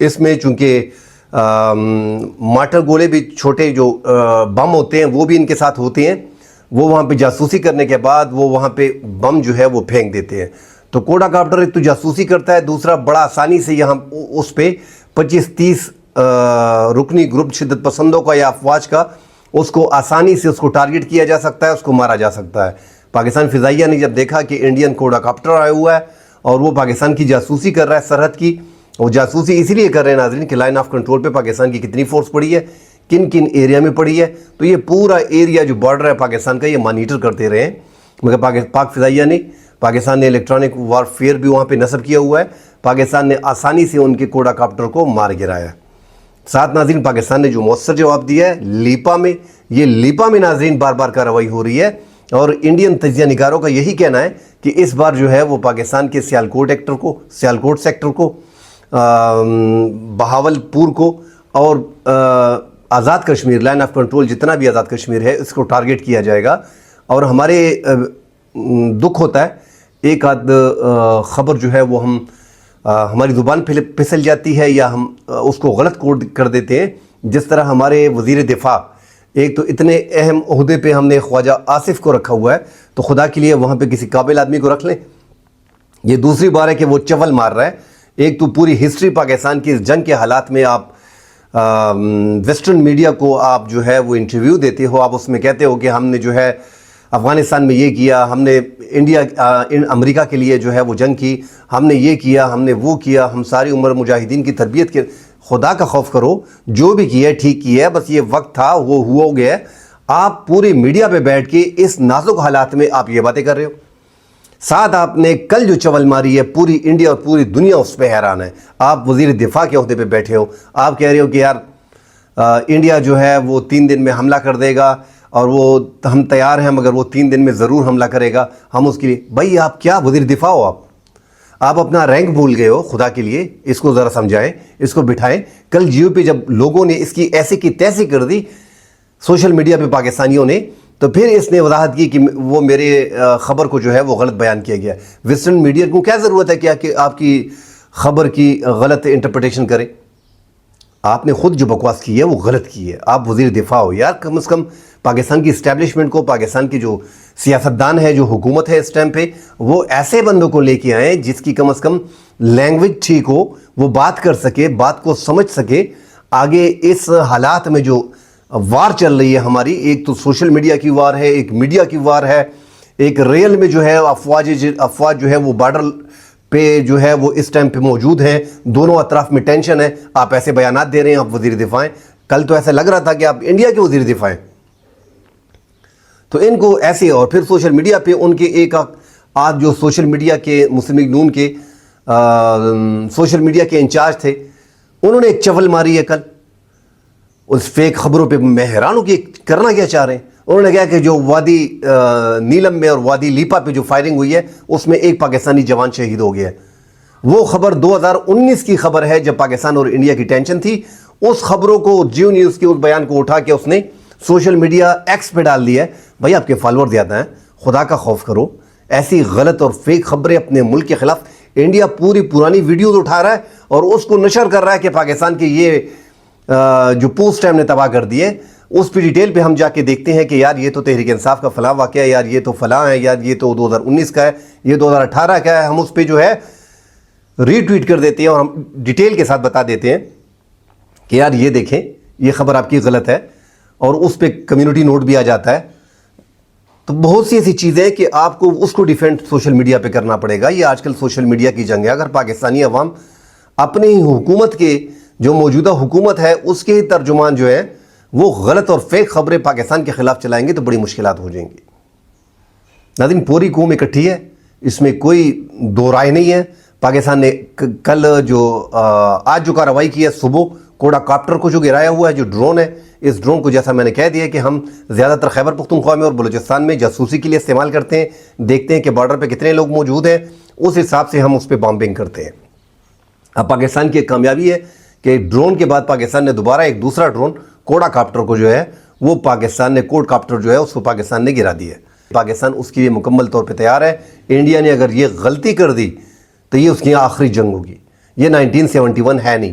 اس میں چونکہ مارٹر گولے بھی چھوٹے جو بم ہوتے ہیں وہ بھی ان کے ساتھ ہوتے ہیں، وہ وہاں پہ جاسوسی کرنے کے بعد وہ وہاں پہ بم جو ہے وہ پھینک دیتے ہیں۔ تو کوڈا کاپٹر ایک تو جاسوسی کرتا ہے، دوسرا بڑا آسانی سے یہاں اس پہ 25-30 رکنی گروپ شدت پسندوں کا یا افواج کا اس کو آسانی سے اس کو ٹارگٹ کیا جا سکتا ہے، اس کو مارا جا سکتا ہے۔ پاکستان فضائیہ نے جب دیکھا کہ انڈین کوڈا کاپٹر آیا ہوا ہے اور وہ پاکستان کی جاسوسی کر رہا ہے سرحد کی، وہ جاسوسی اسی لیے کر رہے ہیں ناظرین کہ لائن آف کنٹرول پہ پاکستان کی کتنی فورس پڑی ہے، کن کن ایریا میں پڑی ہے، تو یہ پورا ایریا جو بارڈر ہے پاکستان کا یہ مانیٹر کرتے رہے ہیں۔ مگر پاک فضائیہ نے، پاکستان نے الیکٹرانک وارفیئر بھی وہاں پہ نصب کیا ہوا ہے، پاکستان نے آسانی سے ان کے کوڈا کاپٹر کو مار گرایا۔ ساتھ ناظرین پاکستان نے جو مؤثر جواب دیا ہے لیپا میں، یہ لیپا میں ناظرین بار بار کارروائی ہو رہی ہے، اور انڈین تجزیہ نگاروں کا یہی کہنا ہے کہ اس بار جو ہے وہ پاکستان کے سیالکوٹ سیکٹر کو، بہاول پور کو اور Azad Kashmir, line of control جتنا بھی آزاد کشمیر ہے اس کو ٹارگٹ کیا جائے گا۔ اور ہمارے دکھ ہوتا ہے ایک آدھ خبر جو ہے وہ ہماری زبان پھسل جاتی ہے یا ہم اس کو غلط کوڈ کر دیتے ہیں، جس طرح ہمارے وزیر دفاع، ایک تو اتنے اہم عہدے پہ ہم نے خواجہ آصف کو رکھا ہوا ہے، تو خدا کے لیے وہاں پہ کسی قابل آدمی کو رکھ لیں۔ یہ دوسری بار ہے کہ وہ چول مار رہا ہے۔ ایک تو پوری ہسٹری پاکستان کی اس جنگ کے حالات میں آپ ویسٹرن میڈیا کو آپ جو ہے وہ انٹرویو دیتے ہو، آپ اس میں کہتے ہو کہ ہم نے جو ہے افغانستان میں یہ کیا، ہم نے امریکہ کے لیے جو ہے وہ جنگ کی، ہم نے یہ کیا، ہم نے وہ کیا، ہم ساری عمر مجاہدین کی تربیت کے۔ خدا کا خوف کرو، جو بھی کیا ہے ٹھیک کیا ہے، بس یہ وقت تھا وہ ہو گیا ہے۔ آپ پوری میڈیا پہ بیٹھ کے اس نازک حالات میں آپ یہ باتیں کر رہے ہو۔ ساتھ آپ نے کل جو چول ماری ہے پوری انڈیا اور پوری دنیا اس پہ حیران ہے۔ آپ وزیر دفاع کے عہدے پہ بیٹھے ہو، آپ کہہ رہے ہو کہ یار انڈیا جو ہے وہ 3 دن میں حملہ کر دے گا اور وہ ہم تیار ہیں، مگر وہ 3 دن میں ضرور حملہ کرے گا، ہم اس کے لیے۔ بھائی آپ کیا وزیر دفاع ہو؟ آپ اپنا رینک بھول گئے ہو، خدا کے لیے اس کو ذرا سمجھائیں، اس کو بٹھائیں۔ کل جیو پہ جب لوگوں نے اس کی ایسے کی تیسی کر دی سوشل میڈیا پہ پاکستانیوں نے، تو پھر اس نے وضاحت کی کہ وہ میرے خبر کو جو ہے وہ غلط بیان کیا گیا۔ ویسٹرن میڈیا کو کیا ضرورت ہے کہ آپ کی خبر کی غلط انٹرپریٹیشن کرے؟ آپ نے خود جو بکواس کی ہے وہ غلط کی ہے۔ آپ وزیر دفاع ہو یار، کم از کم پاکستان کی اسٹیبلشمنٹ کو، پاکستان کی جو سیاستدان ہے، جو حکومت ہے اس ٹائم پہ، وہ ایسے بندوں کو لے کے آئیں جس کی کم از کم لینگویج ٹھیک ہو، وہ بات کر سکے، بات کو سمجھ سکے۔ آگے اس حالات میں جو وار چل رہی ہے ہماری، ایک تو سوشل میڈیا کی وار ہے، ایک میڈیا کی وار ہے، ایک ریل میں جو ہے افواج جو ہے وہ بارڈر پہ جو ہے وہ اس ٹائم پہ موجود ہیں، دونوں اطراف میں ٹینشن ہے۔ آپ ایسے بیانات دے رہے ہیں، آپ وزیر دفاع ہیں۔ کل تو ایسا لگ رہا تھا کہ آپ انڈیا کے وزیر دفاع ہیں۔ تو ان کو ایسے، اور پھر سوشل میڈیا پہ ان کے ایک آج جو سوشل میڈیا کے مسلم لیگ نون کے سوشل میڈیا کے انچارج تھے، انہوں نے ایک چول ماری ہے کل اس فیک خبروں پہ۔ میں حیران ہوں کہ کرنا کیا چاہ رہے ہیں۔ انہوں نے کہا کہ جو وادی نیلم میں اور وادی لیپا پہ جو فائرنگ ہوئی ہے اس میں ایک پاکستانی جوان شہید ہو گیا ہے۔ وہ خبر 2019 کی خبر ہے جب پاکستان اور انڈیا کی ٹینشن تھی۔ اس خبروں کو، جیو نیوز کے اس بیان کو اٹھا کے اس نے سوشل میڈیا ایکس پہ ڈال دیا ہے۔ بھائی آپ کے فالوور زیادہ ہیں، خدا کا خوف کرو۔ ایسی غلط اور فیک خبریں اپنے ملک کے خلاف انڈیا پرانی ویڈیوز اٹھا رہا ہے اور اس کو نشر کر رہا ہے کہ پاکستان کے یہ جو پوسٹ ہے ہم نے تباہ کر دیے۔ اس پہ ڈیٹیل پہ ہم جا کے دیکھتے ہیں کہ یار یہ تو تحریک انصاف کا فلاں واقعہ ہے، یار یہ تو فلاں ہے، یار یہ تو 2019 کا ہے، یہ 2018 کا ہے۔ ہم اس پہ جو ہے ری ٹویٹ کر دیتے ہیں اور ہم ڈیٹیل کے ساتھ بتا دیتے ہیں کہ یار یہ دیکھیں یہ خبر آپ کی غلط ہے، اور اس پہ کمیونٹی نوٹ بھی آ جاتا ہے۔ تو بہت سی ایسی چیزیں ہیں کہ آپ کو اس کو ڈیفینڈ سوشل میڈیا پہ کرنا پڑے گا۔ یہ آج کل سوشل میڈیا کی جنگ ہے۔ اگر پاکستانی عوام اپنی ہی حکومت کے، جو موجودہ حکومت ہے اس کے ہی ترجمان جو ہے وہ غلط اور فیک خبریں پاکستان کے خلاف چلائیں گے تو بڑی مشکلات ہو جائیں گی۔ ناظرین پوری قوم اکٹھی ہے، اس میں کوئی دو رائے نہیں ہے۔ پاکستان نے کل آج جو کارروائی کی ہے، صبح کوڈا کاپٹر کو جو گرایا ہوا ہے، جو ڈرون ہے، اس ڈرون کو جیسا میں نے کہہ دیا کہ ہم زیادہ تر خیبر پختونخوا میں اور بلوچستان میں جاسوسی کے لیے استعمال کرتے ہیں، دیکھتے ہیں کہ بارڈر پہ کتنے لوگ موجود ہیں، اس حساب سے ہم اس پہ بامبنگ کرتے ہیں۔ اب پاکستان کی ایک کامیابی ہے کہ ڈرون کے بعد پاکستان نے دوبارہ ایک دوسرا ڈرون کوڈا کاپٹر کو جو ہے وہ پاکستان نے، کوڈ کاپٹر جو ہے اس کو پاکستان نے گرا دیا ہے۔ پاکستان اس کے لیے مکمل طور پہ تیار ہے۔ انڈیا نے اگر یہ غلطی کر دی تو یہ اس کی آخری جنگ ہوگی۔ یہ 1971 ہے نہیں،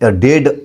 1.5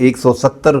170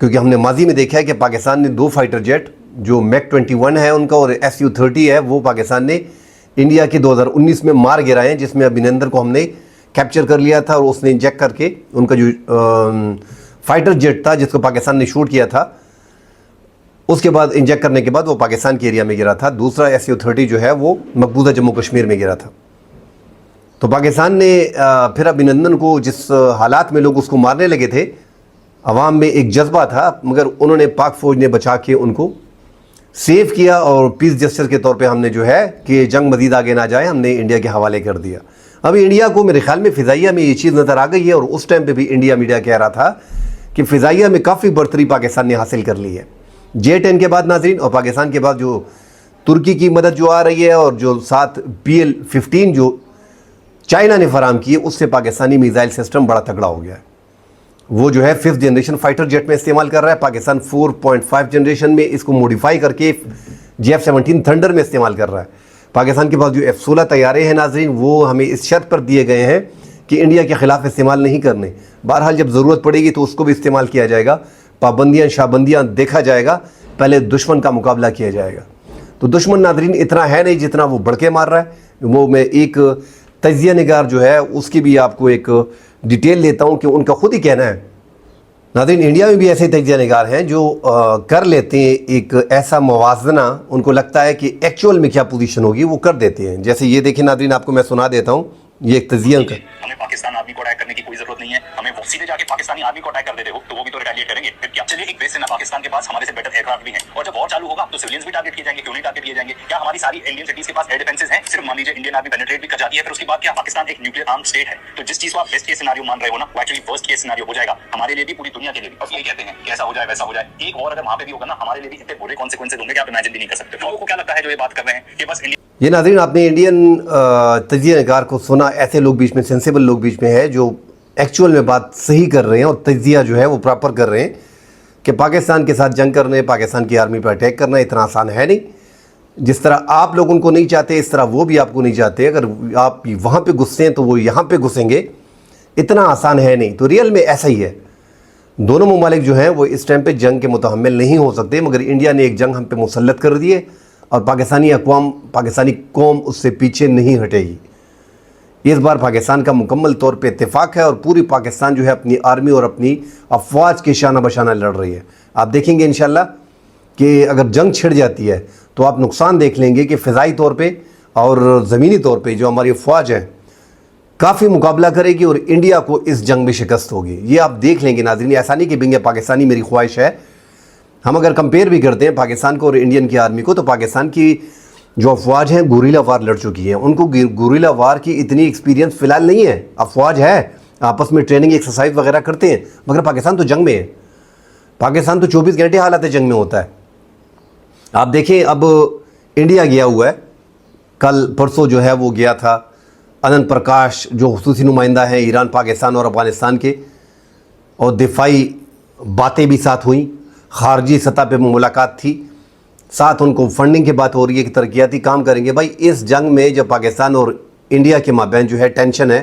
کیونکہ ہم نے ماضی میں دیکھا ہے کہ پاکستان نے 2 فائٹر جیٹ جو میک 21 ہے ان کا اور SU-30 ہے وہ پاکستان نے انڈیا کے 2019 میں مار گرائے ہیں، جس میں ابھینندر کو ہم نے کیپچر کر لیا تھا اور اس نے انجیکٹ کر کے ان کا جو فائٹر جیٹ تھا جس کو پاکستان نے شوٹ کیا تھا، اس کے بعد انجیکٹ کرنے کے بعد وہ پاکستان کے ایریا میں گرا تھا۔ دوسرا SU-30 جو ہے وہ مقبوضہ جموں کشمیر میں گرا تھا۔ تو پاکستان نے پھر ابھینندن کو جس حالات میں لوگ اس کو مارنے لگے تھے، عوام میں ایک جذبہ تھا، مگر انہوں نے پاک فوج نے بچا کے ان کو سیو کیا اور پیس جسٹس کے طور پہ ہم نے جو ہے کہ جنگ مزید آگے نہ جائے ہم نے انڈیا کے حوالے کر دیا۔ اب انڈیا کو میرے خیال میں فضائیہ میں یہ چیز نظر آ گئی ہے، اور اس ٹائم پہ بھی انڈیا میڈیا کہہ رہا تھا کہ فضائیہ میں کافی برتری پاکستان نے حاصل کر لی ہے J-10 کے بعد ناظرین، اور پاکستان کے بعد جو ترکی کی مدد جو آ رہی ہے اور جو ساتھ PL-15 جو چائنا نے فراہم کی ہے، اس سے پاکستانی میزائل سسٹم بڑا تگڑا ہو گیا ہے۔ وہ جو ہے 5th جنریشن فائٹر جیٹ میں استعمال کر رہا ہے، پاکستان 4.5 جنریشن میں اس کو موڈیفائی کر کے JF-17 تھنڈر میں استعمال کر رہا ہے۔ پاکستان کے پاس جو F-16 طیارے ہیں ناظرین، وہ ہمیں اس شرط پر دیے گئے ہیں کہ انڈیا کے خلاف استعمال نہیں کرنے، بہرحال جب ضرورت پڑے گی تو اس کو بھی استعمال کیا جائے گا، پابندیاں شابندیاں دیکھا جائے گا، پہلے دشمن کا مقابلہ کیا جائے گا۔ تو دشمن ناظرین اتنا ہے نہیں جتنا وہ بڑھ کے مار رہا ہے۔ وہ میں ایک تجزیہ نگار جو ہے اس کی بھی آپ کو ایک ڈیٹیل لیتا ہوں کہ ان کا خود ہی کہنا ہے۔ ناظرین انڈیا میں بھی ایسے تجزیہ نگار ہیں جو کر لیتے ہیں ایک ایسا موازنہ، ان کو لگتا ہے کہ ایکچول میں کیا پوزیشن ہوگی وہ کر دیتے ہیں۔ جیسے یہ دیکھیں ناظرین، آپ کو میں سنا دیتا ہوں یہ ایک تجزیہ کا۔ ہمیں پاکستان آرمی کو اٹیک کرنے کی کوئی ضرورت نہیں ہے، ہمیں وہ سیدھے جا کے پاکستانی آرمی کو اٹیک کر دیتے ہو تو وہ بھی تو ریٹیلیٹ کریں گے۔ پھر کیا چلیے ایک بیس ہے نا پاکستان کے پاس، ہمارے سے بیٹر ایئر کرافٹ بھی ہیں، اور جب وار چالو ہوگا تو سویلینز بھی ٹارگیٹ کیے جائیں گے، کیوں نہیں ٹارگیٹ کیے جائیں گے؟ کیا ہماری ساری انڈین سٹیز کے پاس ایئر ڈیفنسز ہیں؟ صرف مان لیجیے انڈین آرمی پینیٹریٹ بھی کر جاتی ہے، پھر اس کے بعد کیا پاکستان ایک نیوکلیئر آرم اسٹیٹ ہے؟ تو جس چیز کو آپ بیسٹ کیس سیناریو مان رہے ہو نا، وہ ایکچولی ورسٹ کیس سیناریو ہو جائے گا ہمارے لیے بھی، پوری دنیا کے لیے بھی۔ اور یہی کہتے ہیں کہ ایسا ہو جائے ویسا ہو جائے، ایک وار اگر وہاں پہ بھی ہوگا نا ہمارے لیے بھی اتنے برے کانسیکوینسز ہوں گے کہ آپ امیجن بھی نہیں کر سکتے۔ لوگوں کو کیا لگتا ہے جو یہ بات کر رہے ہیں کہ بس یہ ناظرین آپ نے انڈین تجزیہ نگار کو سنا، ایسے لوگ بیچ میں سینسیبل لوگ بیچ میں ہیں جو ایکچول میں بات صحیح کر رہے ہیں اور تجزیہ جو ہے وہ پراپر کر رہے ہیں کہ پاکستان کے ساتھ جنگ کرنے، پاکستان کی آرمی پر اٹیک کرنا اتنا آسان ہے نہیں۔ جس طرح آپ لوگ ان کو نہیں چاہتے اس طرح وہ بھی آپ کو نہیں چاہتے۔ اگر آپ وہاں پہ گھسیں تو وہ یہاں پہ گھسیں گے، اتنا آسان ہے نہیں۔ تو ریئل میں ایسا ہی ہے، دونوں ممالک جو ہیں وہ اس ٹائم پہ جنگ کے متحمل نہیں ہو سکتے، مگر انڈیا نے ایک جنگ ہم پہ مسلط کر دی ہے اور پاکستانی اقوام، پاکستانی قوم اس سے پیچھے نہیں ہٹے گی۔ اس بار پاکستان کا مکمل طور پہ اتفاق ہے اور پوری پاکستان جو ہے اپنی آرمی اور اپنی افواج کے شانہ بشانہ لڑ رہی ہے۔ آپ دیکھیں گے انشاءاللہ کہ اگر جنگ چھڑ جاتی ہے تو آپ نقصان دیکھ لیں گے کہ فضائی طور پہ اور زمینی طور پہ جو ہماری افواج ہے کافی مقابلہ کرے گی اور انڈیا کو اس جنگ میں شکست ہوگی۔ یہ آپ دیکھ لیں گے ناظرین، ایسا نہیں کہ بنگے پاکستانی میری خواہش ہے۔ ہم اگر کمپیئر بھی کرتے ہیں پاکستان کو اور انڈین کی آرمی کو، تو پاکستان کی جو افواج ہیں گوریلا وار لڑ چکی ہیں، ان کو گوریلا وار کی اتنی ایکسپیرینس فی الحال نہیں ہے۔ افواج ہے، آپس میں ٹریننگ ایکسرسائز وغیرہ کرتے ہیں، مگر پاکستان تو جنگ میں ہے، پاکستان تو 24 گھنٹے حالات جنگ میں ہوتا ہے۔ آپ دیکھیں اب انڈیا گیا ہوا ہے، کل پرسوں جو ہے وہ گیا تھا اننت پرکاش جو خصوصی نمائندہ ہیں ایران، پاکستان اور افغانستان کے، اور دفاعی باتیں بھی ساتھ ہوئیں، خارجی سطح پہ ملاقات تھی، ساتھ ان کو فنڈنگ کی بات ہو رہی ہے کہ ترقیاتی کام کریں گے۔ بھائی اس جنگ میں جب پاکستان اور انڈیا کے مابین جو ہے ٹینشن ہے،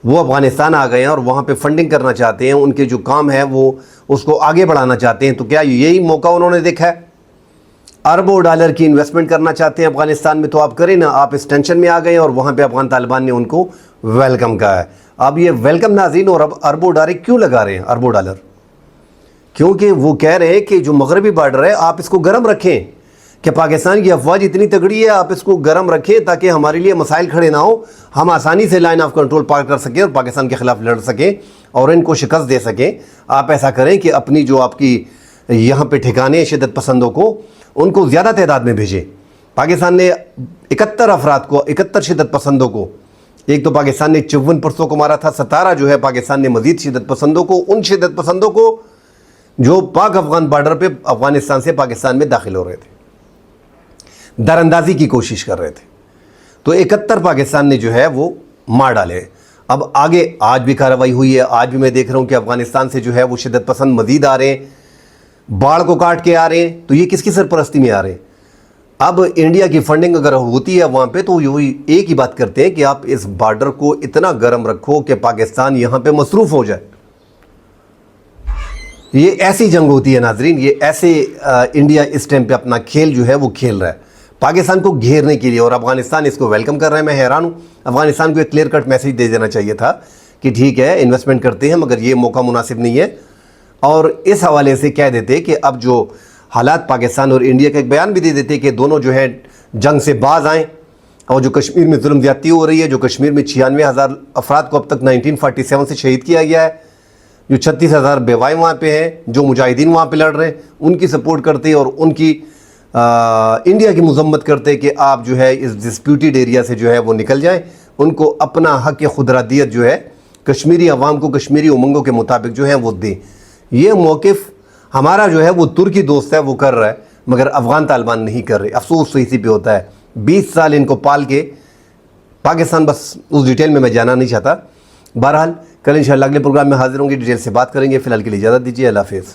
وہ افغانستان آ گئے ہیں اور وہاں پہ فنڈنگ کرنا چاہتے ہیں، ان کے جو کام ہے وہ اس کو آگے بڑھانا چاہتے ہیں، تو کیا یہی موقع انہوں نے دیکھا ہے؟ اربوں ڈالر کی انویسٹمنٹ کرنا چاہتے ہیں افغانستان میں، تو آپ کریں نا، آپ اس ٹینشن میں آ گئے ہیں اور وہاں پہ افغان طالبان نے ان کو ویلکم کہا ہے۔ اب یہ ویلکم ناظرین اور اب اربوں ڈالر کیوں لگا رہے ہیں؟ اربوں ڈالر کیونکہ وہ کہہ رہے ہیں کہ جو مغربی بارڈر ہے آپ اس کو گرم رکھیں، کہ پاکستان کی افواج اتنی تگڑی ہے، آپ اس کو گرم رکھیں تاکہ ہمارے لیے مسائل کھڑے نہ ہوں، ہم آسانی سے لائن آف کنٹرول پار کر سکیں اور پاکستان کے خلاف لڑ سکیں اور ان کو شکست دے سکیں۔ آپ ایسا کریں کہ اپنی جو آپ کی یہاں پہ ٹھکانے شدت پسندوں کو، ان کو زیادہ تعداد میں بھیجیں۔ پاکستان نے 71 افراد کو، 71 شدت پسندوں کو، ایک تو پاکستان نے 54 پرسوں کو مارا تھا، 17 جو ہے پاکستان نے مزید شدت پسندوں کو، ان شدت پسندوں کو جو پاک افغان بارڈر پہ افغانستان سے پاکستان میں داخل ہو رہے تھے، در اندازی کی کوشش کر رہے تھے، تو 71 پاکستان نے جو ہے وہ مار ڈالے۔ اب آگے آج بھی کارروائی ہوئی ہے، آج بھی میں دیکھ رہا ہوں کہ افغانستان سے جو ہے وہ شدت پسند مزید آ رہے ہیں، باڑ کو کاٹ کے آ رہے ہیں، تو یہ کس کی سرپرستی میں آ رہے ہیں؟ اب انڈیا کی فنڈنگ اگر ہوتی ہے وہاں پہ تو یہ ایک ہی بات کرتے ہیں کہ آپ اس بارڈر کو اتنا گرم رکھو کہ پاکستان یہاں پہ مصروف ہو جائے۔ یہ ایسی جنگ ہوتی ہے ناظرین, یہ ایسے انڈیا اس ٹائم پہ اپنا کھیل جو ہے وہ کھیل رہا ہے پاکستان کو گھیرنے کے لیے, اور افغانستان اس کو ویلکم کر رہا ہے. میں حیران ہوں, افغانستان کو ایک کلیئر کٹ میسیج دے دینا چاہیے تھا کہ ٹھیک ہے انویسٹمنٹ کرتے ہیں مگر یہ موقع مناسب نہیں ہے, اور اس حوالے سے کہہ دیتے کہ اب جو حالات پاکستان اور انڈیا کا ایک بیان بھی دے دیتے کہ دونوں جو ہے جنگ سے باز آئیں, اور جو کشمیر میں ظلم زیادتی ہو رہی ہے, جو کشمیر میں 96,000 افراد کو اب تک 1947 سے شہید کیا گیا ہے, جو 36,000 بیوائیں وہاں پہ ہیں, جو مجاہدین وہاں پہ لڑ رہے ہیں ان کی سپورٹ کرتے اور ان کی انڈیا کی مذمت کرتے کہ آپ جو ہے اس ڈسپیوٹیڈ ایریا سے جو ہے وہ نکل جائیں, ان کو اپنا حق خودارادیت جو ہے کشمیری عوام کو کشمیری امنگوں کے مطابق جو ہے وہ دیں. یہ موقف ہمارا جو ہے وہ ترکی دوست ہے وہ کر رہا ہے مگر افغان طالبان نہیں کر رہے. افسوس تو اسی پہ ہوتا ہے, 20 سال ان کو پال کے پاکستان, بس اس ڈیٹیل میں جانا نہیں چاہتا. بہرحال کل انشاءاللہ اگلے پروگرام میں حاضر ہوں گے, ڈیٹیل سے بات کریں گے. فی الحال کے لیے اجازت دیجیے, اللہ حافظ.